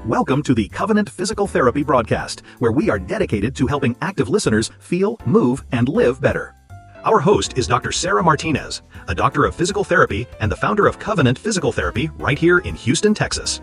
Welcome to the Covenant Physical Therapy broadcast, where we are dedicated to helping active listeners feel, move, and live better. Our host is Dr. Sarah Martinez, a doctor of physical therapy and the founder of Covenant Physical Therapy right here in Houston, Texas.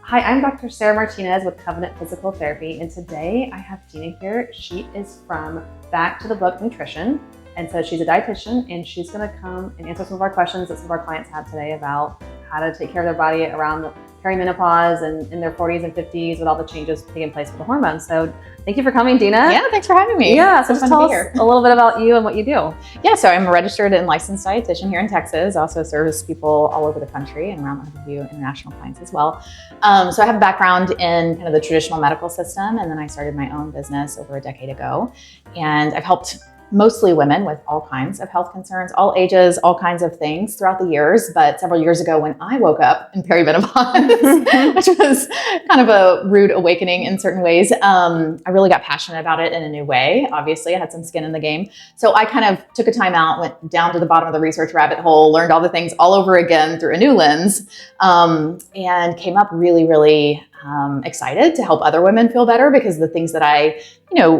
Hi, I'm Dr. Sarah Martinez with Covenant Physical Therapy, and today I have Dena here. She is from Back to the Book Nutrition, and so she's a dietitian, and she's going to come and answer some of our questions that some of our clients have today about how to take care of their body around the perimenopause and in their 40s and 50s with all the changes taking place with the hormones. So thank you for coming, Dena. Yeah, thanks for having me. Yeah, so just tell us a little bit about you and what you do. Yeah, so I'm a registered and licensed dietitian here in Texas. I also service people all over the country and around the few international clients as well. So I have a background in kind of the traditional medical system, and then I started my own business over a decade ago. And I've helped mostly women with all kinds of health concerns, all ages, all kinds of things throughout the years. But several years ago when I woke up in perimenopause, which was kind of a rude awakening in certain ways, I really got passionate about it in a new way. Obviously, I had some skin in the game. So I kind of took a time out, went down to the bottom of the research rabbit hole, learned all the things all over again through a new lens, and came up really excited to help other women feel better, because the things that I,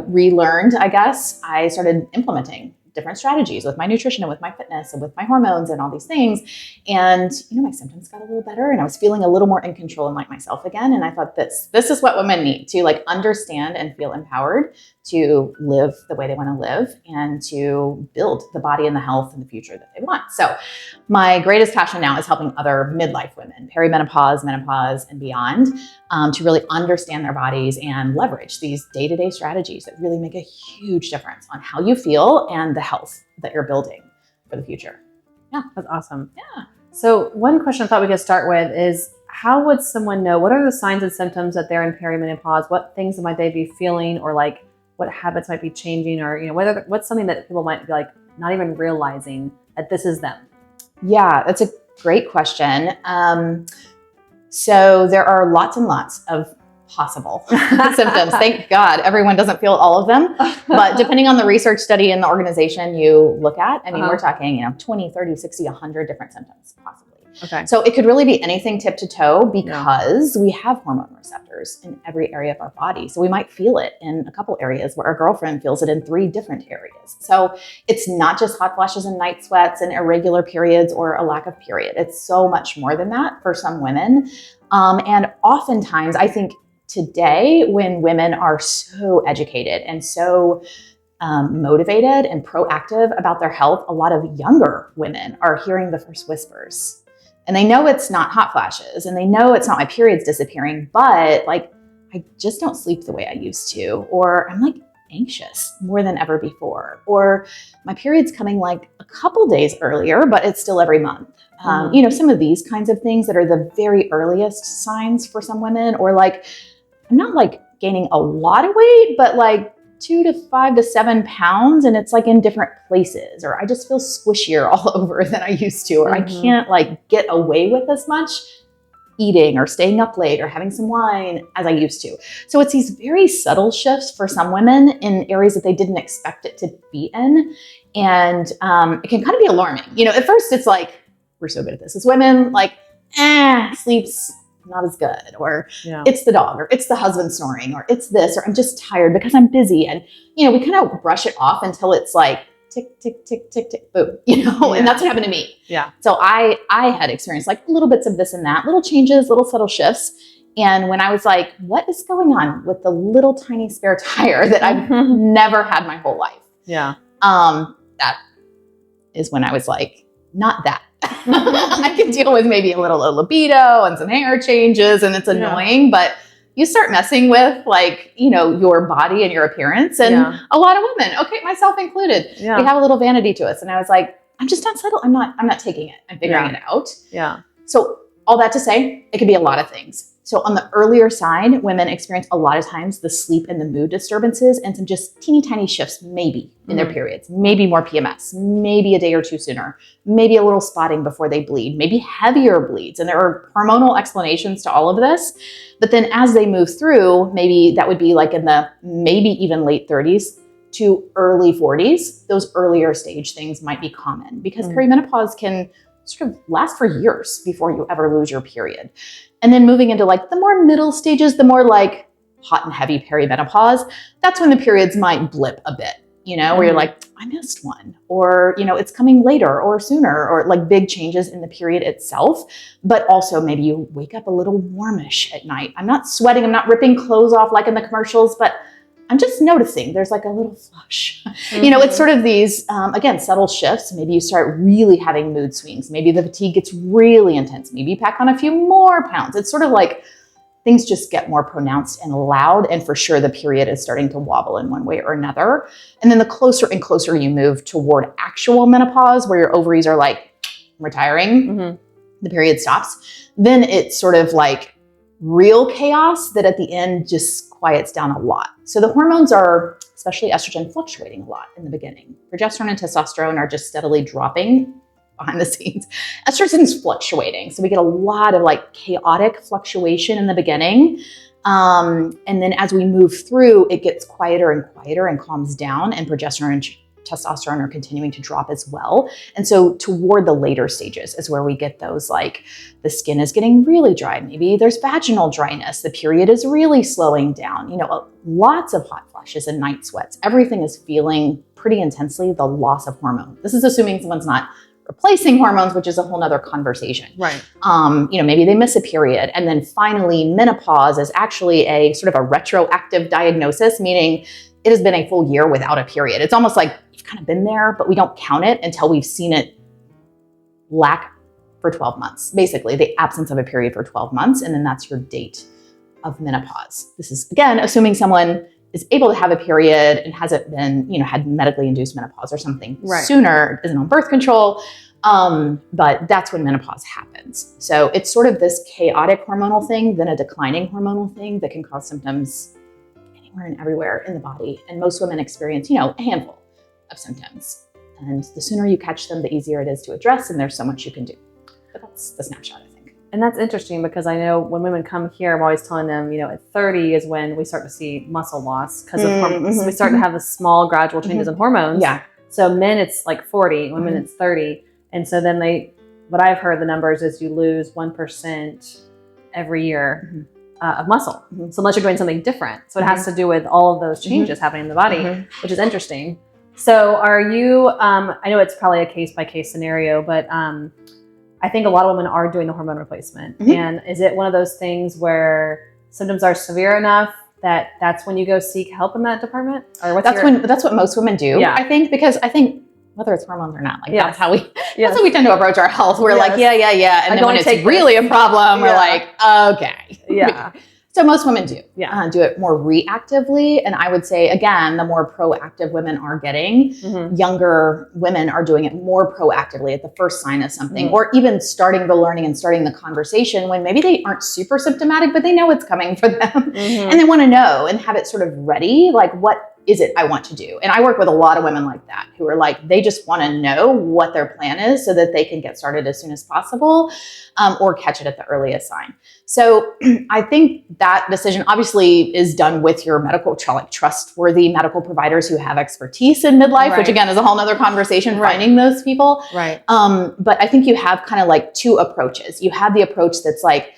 relearned, I guess, I started implementing different strategies with my nutrition and with my fitness and with my hormones and all these things. And, my symptoms got a little better and I was feeling a little more in control and like myself again. And I thought this is what women need to understand and feel empowered to live the way they want to live and to build the body and the health and the future that they want. So my greatest passion now is helping other midlife women, perimenopause, menopause, and beyond, to really understand their bodies and leverage these day-to-day strategies that really make a huge difference on how you feel and the health that you're building for the future. Yeah, that's awesome. Yeah. So one question I thought we could start with is, how would someone know, what are the signs and symptoms that they're in perimenopause? What things might they be feeling, or what habits might be changing, or what's something that people might be not even realizing that this is them? Yeah, that's a great question. So there are lots and lots of possible symptoms. Thank God everyone doesn't feel all of them, but depending on the research study and the organization you look at, we're talking 20, 30, 60, 100 different symptoms possibly. Okay. So it could really be anything tip to toe, because we have hormone receptors in every area of our body. So we might feel it in a couple areas where our girlfriend feels it in 3 different areas. So it's not just hot flashes and night sweats and irregular periods or a lack of period. It's so much more than that for some women. And oftentimes I think today, when women are so educated and so motivated and proactive about their health, a lot of younger women are hearing the first whispers. And they know it's not hot flashes, and they know it's not my periods disappearing, but I just don't sleep the way I used to, or I'm anxious more than ever before, or my period's coming a couple days earlier, but it's still every month. Some of these kinds of things that are the very earliest signs for some women, or I'm not gaining a lot of weight, but 2 to 5 to 7 pounds, and it's in different places, or I just feel squishier all over than I used to, or I can't get away with as much eating or staying up late or having some wine as I used to. So it's these very subtle shifts for some women in areas that they didn't expect it to be in. And it can kind of be alarming. At first it's we're so good at this as women, sleep's not as good, or it's the dog, or it's the husband snoring, or it's this, or I'm just tired because I'm busy. And, we kind of brush it off until it's tick, tick, tick, tick, tick, boom, and that's what happened to me. Yeah. So I had experienced little bits of this and that, little changes, little subtle shifts. And when I was what is going on with the little tiny spare tire that I've never had my whole life? Yeah. That is when I was not that. I can deal with maybe a little libido and some hair changes, and it's annoying, but you start messing with your body and your appearance, and a lot of women, okay, myself included, we have a little vanity to us. And I was I'm just not settled. I'm not taking it. I'm figuring it out. Yeah. So all that to say, it could be a lot of things. So on the earlier side, women experience a lot of times the sleep and the mood disturbances and some just teeny tiny shifts maybe in their periods, maybe more PMS, maybe a day or two sooner, maybe a little spotting before they bleed, maybe heavier bleeds. And there are hormonal explanations to all of this. But then as they move through, maybe that would be in the maybe even late 30s to early 40s, those earlier stage things might be common, because perimenopause can sort of last for years before you ever lose your period. And then moving into like the more middle stages, the more like hot and heavy perimenopause, that's when the periods might blip a bit, you know, where you're like, I missed one, or, you know, it's coming later or sooner, or like big changes in the period itself. But also maybe you wake up a little warmish at night. I'm not sweating, I'm not ripping clothes off like in the commercials, but I'm just noticing there's like a little flush. You know, it's sort of these, again, subtle shifts. Maybe you start really having mood swings. Maybe the fatigue gets really intense. Maybe you pack on a few more pounds. It's sort of like things just get more pronounced and loud. And for sure, the period is starting to wobble in one way or another. And then the closer and closer you move toward actual menopause, where your ovaries are like retiring, the period stops, then it's sort of like real chaos that at the end just quiets down a lot. So the hormones are, especially estrogen, fluctuating a lot in the beginning. Progesterone and testosterone are just steadily dropping behind the scenes. Estrogen's fluctuating. So we get a lot of like chaotic fluctuation in the beginning. And then as we move through, it gets quieter and quieter and calms down, and progesterone and testosterone are continuing to drop as well. And so toward the later stages is where we get those, like the skin is getting really dry. Maybe there's vaginal dryness. The period is really slowing down. You know, lots of hot flashes and night sweats. Everything is feeling pretty intensely the loss of hormone. This is assuming someone's not replacing hormones, which is a whole nother conversation. Right. You know, maybe they miss a period. And then finally, menopause is actually a sort of a retroactive diagnosis, meaning it has been a full year without a period. It's almost like you've kind of been there, but we don't count it until we've seen it lack for 12 months. Basically, the absence of a period for 12 months, and then that's your date of menopause. This is, again, assuming someone is able to have a period and hasn't been, you know, had medically induced menopause or something sooner, isn't on birth control. But that's when menopause happens. So it's sort of this chaotic hormonal thing, then a declining hormonal thing that can cause symptoms anywhere and everywhere in the body. And most women experience, you know, a handful of symptoms. And the sooner you catch them, the easier it is to address. And there's so much you can do. But that's the snapshot, I think. And that's interesting because I know when women come here, I'm always telling them, you know, at 30 is when we start to see muscle loss because of hormones. So we start to have the small gradual changes in hormones. Yeah. So men, it's like 40, women, it's 30. And so then what I've heard the numbers is you lose 1% every year of muscle. So unless you're doing something different. So it has to do with all of those changes happening in the body, which is interesting. So are you, I know it's probably a case-by-case scenario, but I think a lot of women are doing the hormone replacement. And is it one of those things where symptoms are severe enough that that's when you go seek help in that department? Or that's what most women do, I think, because I think whether it's hormones or not, like that's how we tend to approach our health. We're like, yeah. And then when it's really a problem, we're like, okay. Yeah. So most women do do it more reactively. And I would say, again, the more proactive women are getting, younger women are doing it more proactively at the first sign of something, or even starting the learning and starting the conversation when maybe they aren't super symptomatic, but they know it's coming for them and they want to know and have it sort of ready. Like, what is it I want to do? And I work with a lot of women like that who are like, they just want to know what their plan is so that they can get started as soon as possible, or catch it at the earliest sign. So I think that decision obviously is done with your medical, like trustworthy medical providers who have expertise in midlife, which again is a whole nother conversation, finding those people. But I think you have kind of like two approaches. You have the approach that's like,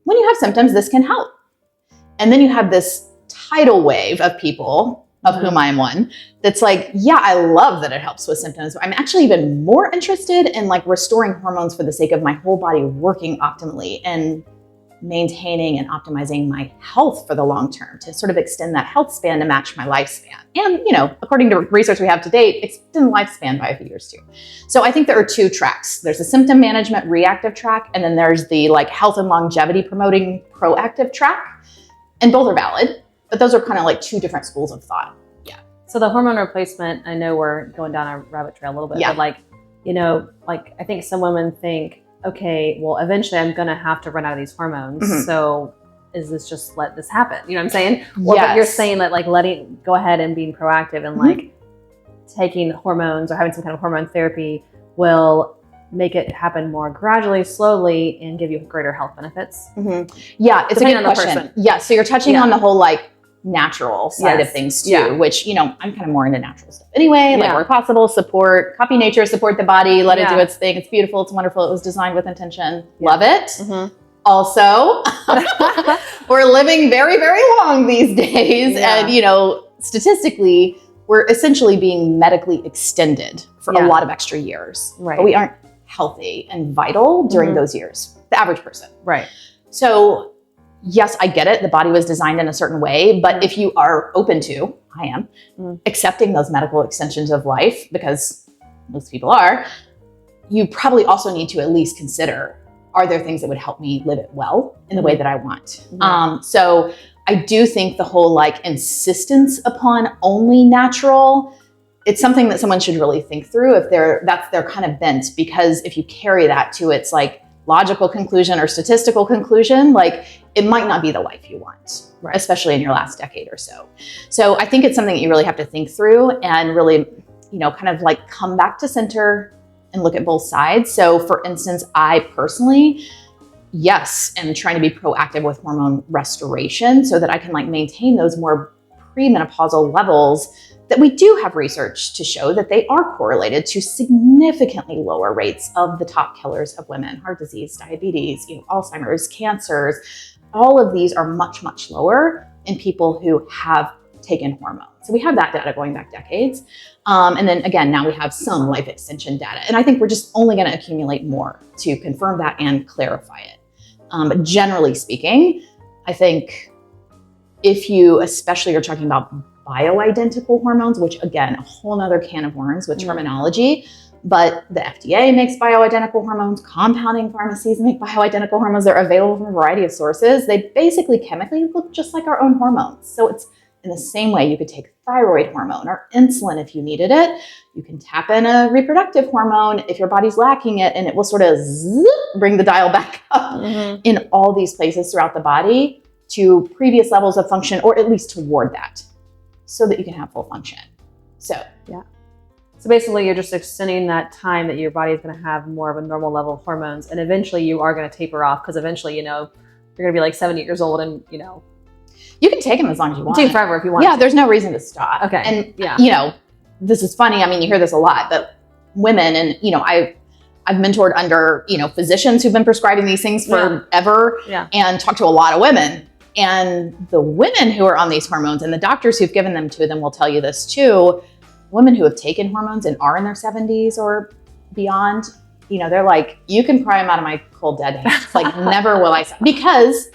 when you have symptoms, this can help. And then you have this tidal wave of people, of whom I am one, that's like, yeah, I love that it helps with symptoms. I'm actually even more interested in like restoring hormones for the sake of my whole body working optimally and maintaining and optimizing my health for the long term, to sort of extend that health span to match my lifespan. And, you know, according to research we have to date, extend lifespan by a few years too. So I think there are two tracks. There's a symptom management reactive track, and then there's the like health and longevity promoting proactive track. And both are valid. But those are kind of like two different schools of thought. Yeah. So the hormone replacement, I know we're going down a rabbit trail a little bit, but like, you know, like I think some women think, okay, well, eventually I'm going to have to run out of these hormones. So is this just let this happen? You know what I'm saying? Or but you're saying that like go ahead and being proactive and like taking hormones or having some kind of hormone therapy will make it happen more gradually, slowly, and give you greater health benefits. Yeah, it's a good question. Yeah, so you're touching on the whole like natural side of things too, Yeah. which, you know, I'm kind of more into natural stuff anyway, like Yeah. where possible, copy nature, support the body, let it Yeah. do its thing. It's beautiful. It's wonderful. It was designed with intention. Yeah. Love it. Mhm. Also, we're living very, very long these days. Yeah. And, you know, statistically, we're essentially being medically extended for Yeah. a lot of extra years. Right. But we aren't healthy and vital during Mhm. those years, the average person. Right. So yes, I get it. The body was designed in a certain way, but Mhm. if you are open to, I am, Mhm. accepting those medical extensions of life, because most people are, you probably also need to at least consider, are there things that would help me live it well in the way that I want? Mhm. So I do think the whole like insistence upon only natural, it's something that someone should really think through if that's their kind of bent, because if you carry that to its like logical conclusion or statistical conclusion, like it might not be the life you want, Right. especially in your last decade or so. So I think it's something that you really have to think through and really, you know, kind of like come back to center and look at both sides. So for instance, I personally, yes, am trying to be proactive with hormone restoration so that I can like maintain those more premenopausal levels that we do have research to show that they are correlated to significantly lower rates of the top killers of women: heart disease, diabetes, you know, Alzheimer's, cancers. All of these are much, much lower in people who have taken hormones. So we have that data going back decades. And then again, now we have some life extension data. And I think we're just only going to accumulate more to confirm that and clarify it. But generally speaking, I think if you especially are talking about bioidentical hormones, which again, a whole nother can of worms with terminology, but the FDA makes bioidentical hormones, compounding pharmacies make bioidentical hormones. They're available from a variety of sources. They basically chemically look just like our own hormones. So it's in the same way you could take thyroid hormone or insulin if you needed it. You can tap in a reproductive hormone if your body's lacking it, and it will sort of bring the dial back up in all these places throughout the body to previous levels of function, or at least toward that, so that you can have full function. So basically you're just extending that time that your body is going to have more of a normal level of hormones, and eventually you are going to taper off, because eventually, you know, you're going to be like 70 years old, and you know, you can take them as long as you want. take forever if you want. Yeah, there's no reason to stop. Okay. And Yeah. you know, this is funny. I mean, you hear this a lot, but women, and you know, I've mentored under, you know, physicians who've been prescribing these things forever, and talked to a lot of women. And the women who are on these hormones and the doctors who've given them to them will tell you this too. Women who have taken hormones and are in their 70s or beyond, you know, they're like, you can pry them out of my cold dead hands. Like, never will I stop. Because,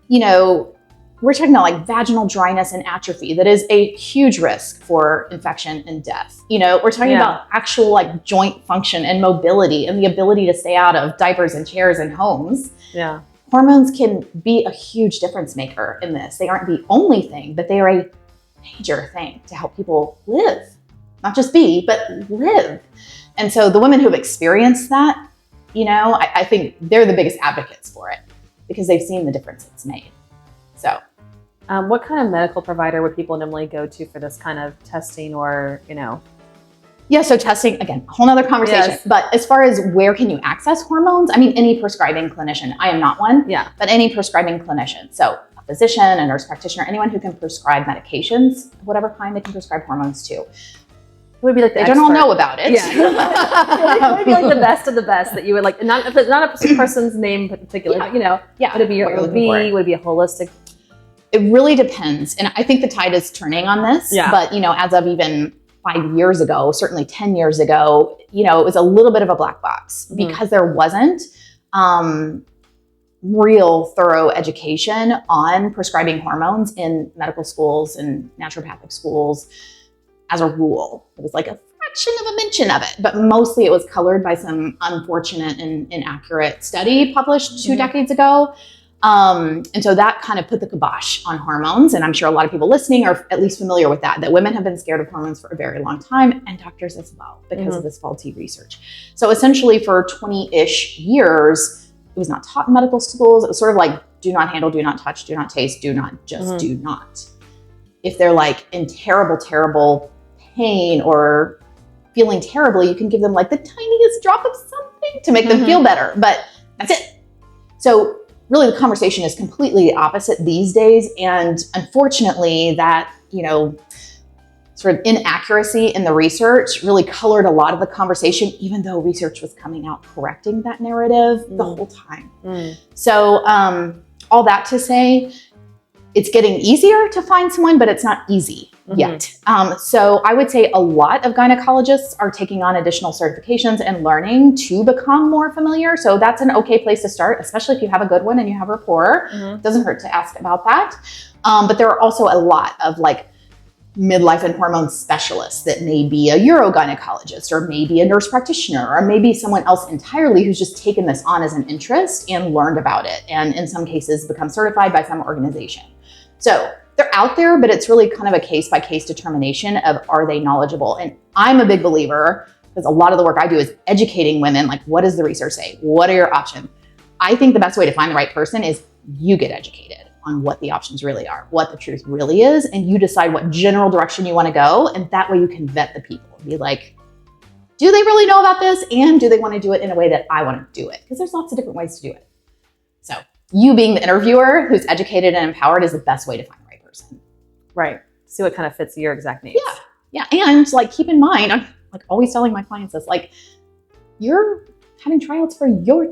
you know, we're talking about like vaginal dryness and atrophy that is a huge risk for infection and death. You know, we're talking about actual like joint function and mobility and the ability to stay out of diapers and chairs and homes. Yeah. Hormones can be a huge difference maker in this. They aren't the only thing, but they are a major thing to help people live. Not just be, but live. And so the women who've experienced that, you know, I think they're the biggest advocates for it because they've seen the difference it's made. So. What kind of medical provider would people normally go to for this kind of testing, or, you know? Yeah, so testing, again, a whole nother conversation. Yes. But as far as where can you access hormones, I mean, any prescribing clinician. I am not one, but any prescribing clinician. So a physician, a nurse practitioner, anyone who can prescribe medications, whatever kind, they can prescribe hormones too. It would be like they don't all know about it. Yeah. It would be like the best of the best that you would like, not a person's name in particular, but you know, would it be your OB? Would it be a holistic? It really depends. And I think the tide is turning on this. But, you know, as of even 5 years ago, certainly 10 years ago, you know, it was a little bit of a black box because there wasn't real thorough education on prescribing hormones in medical schools and naturopathic schools as a rule. It was like a fraction of a mention of it, but mostly it was colored by some unfortunate and inaccurate study published 2 decades ago. And so that kind of put the kibosh on hormones. And I'm sure a lot of people listening are at least familiar with that women have been scared of hormones for a very long time, and doctors as well, because of this faulty research. So essentially for 20-ish years, it was not taught in medical schools. It was sort of like, do not handle, do not touch, do not taste, do not, just do not. If they're like in terrible, terrible pain or feeling terribly, you can give them like the tiniest drop of something to make them feel better, but that's it. So really the conversation is completely opposite these days. And unfortunately that, sort of inaccuracy in the research really colored a lot of the conversation, even though research was coming out correcting that narrative the whole time. So all that to say, it's getting easier to find someone, but it's not easy yet. So I would say a lot of gynecologists are taking on additional certifications and learning to become more familiar. So that's an okay place to start, especially if you have a good one and you have rapport. Doesn't hurt to ask about that. But there are also a lot of like midlife and hormone specialists that may be a urogynecologist or maybe a nurse practitioner or maybe someone else entirely who's just taken this on as an interest and learned about it. And in some cases become certified by some organization. So they're out there, but it's really kind of a case-by-case determination of are they knowledgeable? And I'm a big believer, because a lot of the work I do is educating women, like what does the research say? What are your options? I think the best way to find the right person is you get educated on what the options really are, what the truth really is, and you decide what general direction you want to go. And that way you can vet the people and be like, do they really know about this? And do they want to do it in a way that I want to do it? Because there's lots of different ways to do it. So you being the interviewer who's educated and empowered is the best way to find the right person. Right. See what kind of fits your exact needs. Yeah. And like, keep in mind, I'm like always telling my clients this, like, you're having tryouts for your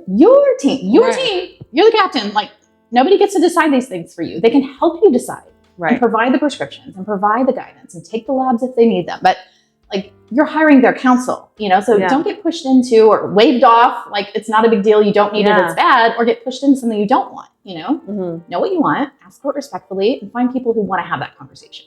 team, team, you're the captain. Like, nobody gets to decide these things for you. They can help you decide and provide the prescriptions and provide the guidance and take the labs if they need them. But like, you're hiring their counsel, so don't get pushed into or waved off. Like, it's not a big deal. You don't need it. It's bad. Or get pushed into something you don't want, know what you want, ask for it respectfully, and find people who want to have that conversation.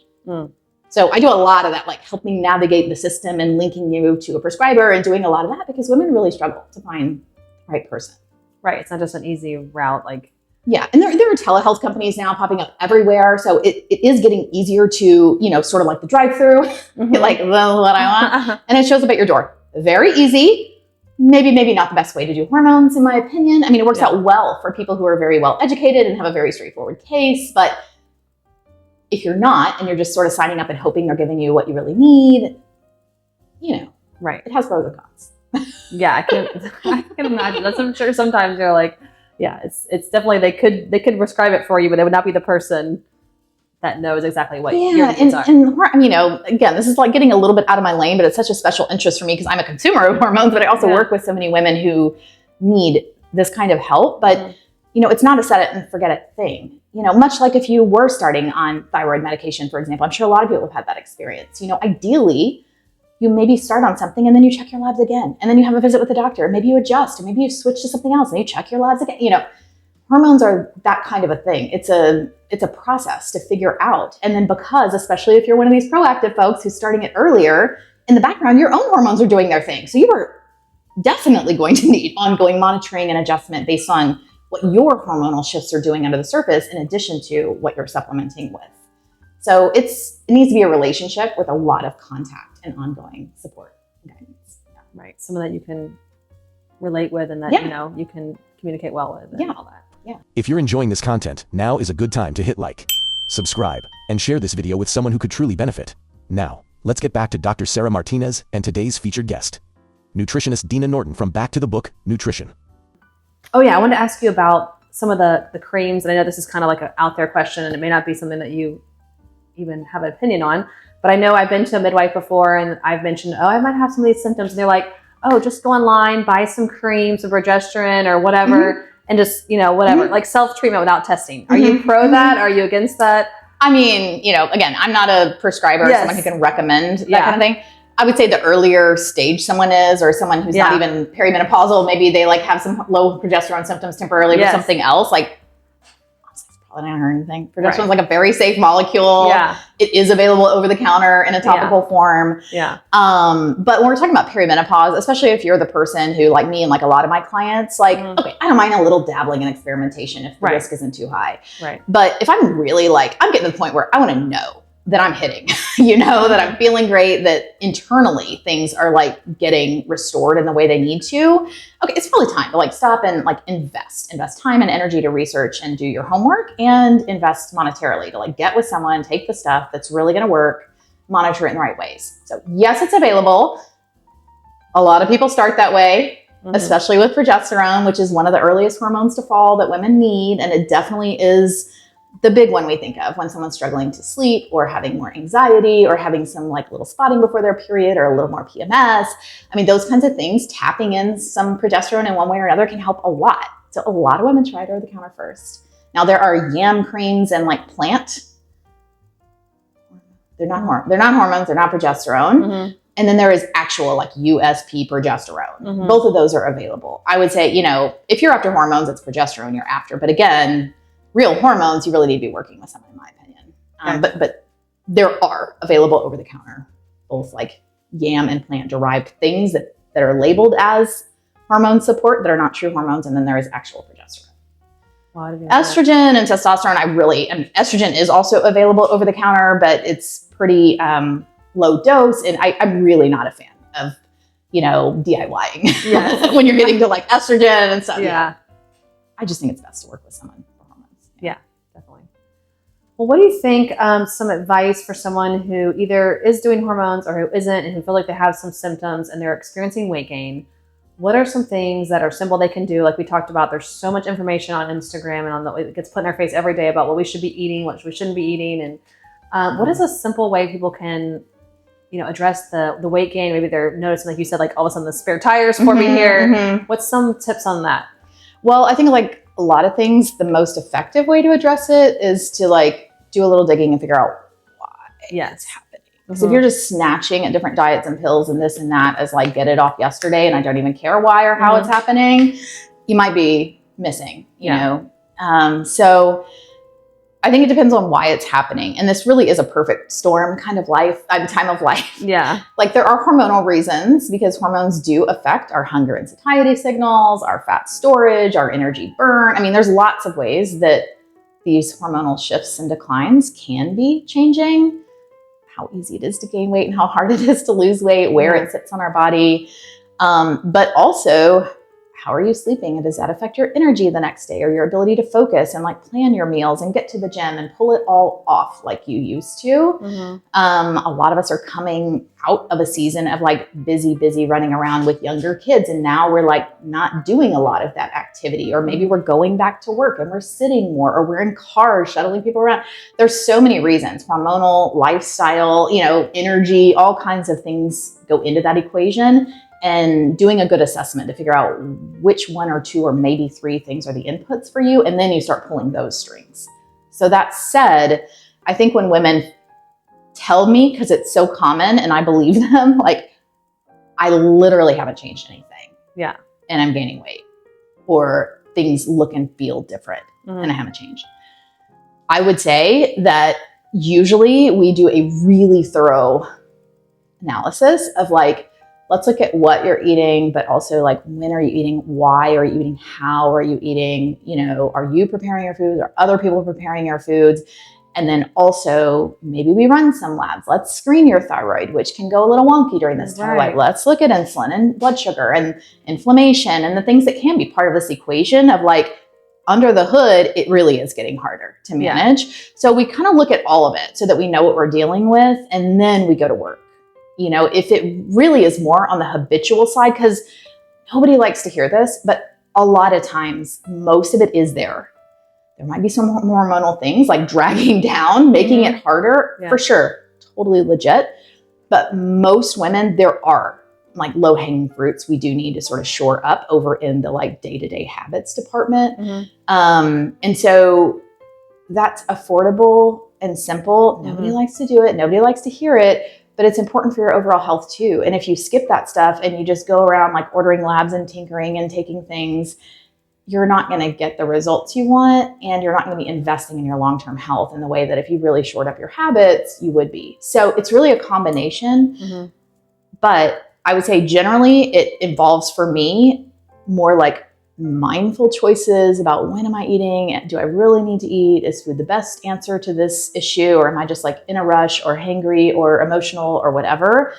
So I do a lot of that, like helping navigate the system and linking you to a prescriber and doing a lot of that because women really struggle to find the right person. Right. It's not just an easy route. Like, yeah. And there are telehealth companies now popping up everywhere. So it is getting easier to, sort of like the drive-through, like what I want. And it shows up at your door. Very easy. Maybe not the best way to do hormones, in my opinion. I mean, it works out well for people who are very well educated and have a very straightforward case. But if you're not, and you're just sort of signing up and hoping they're giving you what you really need, it has pros and cons. Yeah, I can imagine. I'm sure sometimes you're like, yeah, it's definitely, they could prescribe it for you, but they would not be the person that knows exactly what your needs are. And again, this is like getting a little bit out of my lane, but it's such a special interest for me because I'm a consumer of hormones, but I also work with so many women who need this kind of help. But, it's not a set it and forget it thing. Much like if you were starting on thyroid medication, for example, I'm sure a lot of people have had that experience. Ideally, you maybe start on something and then you check your labs again. And then you have a visit with the doctor. Maybe you adjust, or maybe you switch to something else and you check your labs again. Hormones are that kind of a thing. It's a process to figure out. And then because, especially if you're one of these proactive folks who's starting it earlier, in the background, your own hormones are doing their thing. So you are definitely going to need ongoing monitoring and adjustment based on what your hormonal shifts are doing under the surface, in addition to what you're supplementing with. So it needs to be a relationship with a lot of contact and ongoing support and guidance. Right. Someone that you can relate with and that, you can communicate well with and all that. Yeah. If you're enjoying this content, now is a good time to hit like, subscribe, and share this video with someone who could truly benefit. Now, let's get back to Dr. Sara Martinez and today's featured guest, nutritionist Dena Norton from Back to the Book, Nutrition. Oh yeah, I wanted to ask you about some of the creams, and I know this is kind of like an out there question, and it may not be something that you even have an opinion on, but I know I've been to a midwife before, and I've mentioned, I might have some of these symptoms, and they're like, just go online, buy some cream, some progesterone or whatever, and just, whatever, like self-treatment without testing. Are you pro that? Are you against that? I mean, again, I'm not a prescriber, someone who can recommend that kind of thing. I would say the earlier stage someone is, or someone who's not even perimenopausal, maybe they like have some low progesterone symptoms temporarily with something else. Like, it's probably not anything. Progesterone is like a very safe molecule. Yeah. It is available over the counter in a topical form. Yeah. But when we're talking about perimenopause, especially if you're the person who, like me and like a lot of my clients, like, okay, I don't mind a little dabbling in experimentation if the risk isn't too high. Right. But if I'm really like, I'm getting to the point where I want to know that I'm hitting, that I'm feeling great, that internally things are like getting restored in the way they need to. Okay, it's probably time to like stop and like invest time and energy to research and do your homework, and invest monetarily to like get with someone, take the stuff that's really going to work, monitor it in the right ways. So yes, it's available. A lot of people start that way. especially with progesterone, which is one of the earliest hormones to fall that women need. And it definitely is the big one we think of when someone's struggling to sleep or having more anxiety or having some like little spotting before their period or a little more PMS. I mean, those kinds of things, tapping in some progesterone in one way or another can help a lot. So a lot of women try it over the counter first. Now there are yam creams and like plant. They're not hormones, they're not progesterone. And then there is actual like USP progesterone. Both of those are available. I would say, if you're after hormones, it's progesterone you're after. But again, real hormones, you really need to be working with someone, in my opinion. But there are available over the counter, both like yam and plant derived things that are labeled as hormone support that are not true hormones. And then there is actual progesterone. Estrogen and testosterone, estrogen is also available over the counter, but it's pretty low dose. And I'm really not a fan of, DIYing when you're getting to like estrogen and stuff. Yeah. I just think it's best to work with someone for hormones. Yeah, definitely. Well, what do you think, some advice for someone who either is doing hormones or who isn't and who feel like they have some symptoms and they're experiencing weight gain? What are some things that are simple they can do? Like we talked about, there's so much information on Instagram and it gets put in our face every day about what we should be eating, what we shouldn't be eating. And what is a simple way people can, address the weight gain? Maybe they're noticing, like you said, like all of a sudden the spare tires forming here. What's some tips on that? Well, I think like a lot of things, the most effective way to address it is to like do a little digging and figure out why it's happening. Because if you're just snatching at different diets and pills and this and that as like get it off yesterday and I don't even care why or how it's happening, you might be missing, you know? So I think it depends on why it's happening. And this really is a perfect storm kind of time of life. Yeah. Like there are hormonal reasons because hormones do affect our hunger and satiety signals, our fat storage, our energy burn. I mean, there's lots of ways that these hormonal shifts and declines can be changing how easy it is to gain weight and how hard it is to lose weight, where it sits on our body. But also, how are you sleeping? And does that affect your energy the next day or your ability to focus and like plan your meals and get to the gym and pull it all off like you used to? A lot of us are coming out of a season of like busy running around with younger kids. And now we're like not doing a lot of that activity, or maybe we're going back to work and we're sitting more, or we're in cars shuttling people around. There's so many reasons, hormonal, lifestyle, energy, all kinds of things go into that equation. And doing a good assessment to figure out which one or two or maybe three things are the inputs for you. And then you start pulling those strings. So that said, I think when women tell me, because it's so common and I believe them, like I literally haven't changed anything. Yeah. And I'm gaining weight, or things look and feel different and I haven't changed. I would say that usually we do a really thorough analysis of like, let's look at what you're eating, but also like, when are you eating? Why are you eating? How are you eating? Are you preparing your foods? Are other people preparing your foods? And then also maybe we run some labs. Let's screen your thyroid, which can go a little wonky during this time. Like let's look at insulin and blood sugar and inflammation and the things that can be part of this equation of like, under the hood, it really is getting harder to manage. So we kind of look at all of it so that we know what we're dealing with, and then we go to work. If it really is more on the habitual side, because nobody likes to hear this, but a lot of times, most of it is there. There might be some hormonal things like dragging down, making it harder, for sure, totally legit. But most women, there are like low-hanging fruits we do need to sort of shore up over in the like day-to-day habits department. And so that's affordable and simple. Nobody likes to do it. Nobody likes to hear it. But it's important for your overall health too. And if you skip that stuff and you just go around like ordering labs and tinkering and taking things, you're not going to get the results you want, and you're not going to be investing in your long-term health in the way that if you really shored up your habits, you would be. So it's really a combination. But I would say generally it involves for me more like mindful choices about when am I eating? Do I really need to eat? Is food the best answer to this issue? Or am I just like in a rush or hangry or emotional or whatever?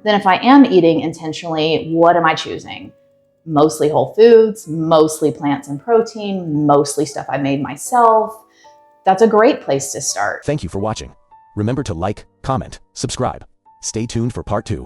Then if I am eating intentionally, what am I choosing? Mostly whole foods, mostly plants and protein, mostly stuff I made myself. That's a great place to start. Thank you for watching. Remember to like, comment, subscribe. Stay tuned for part 2.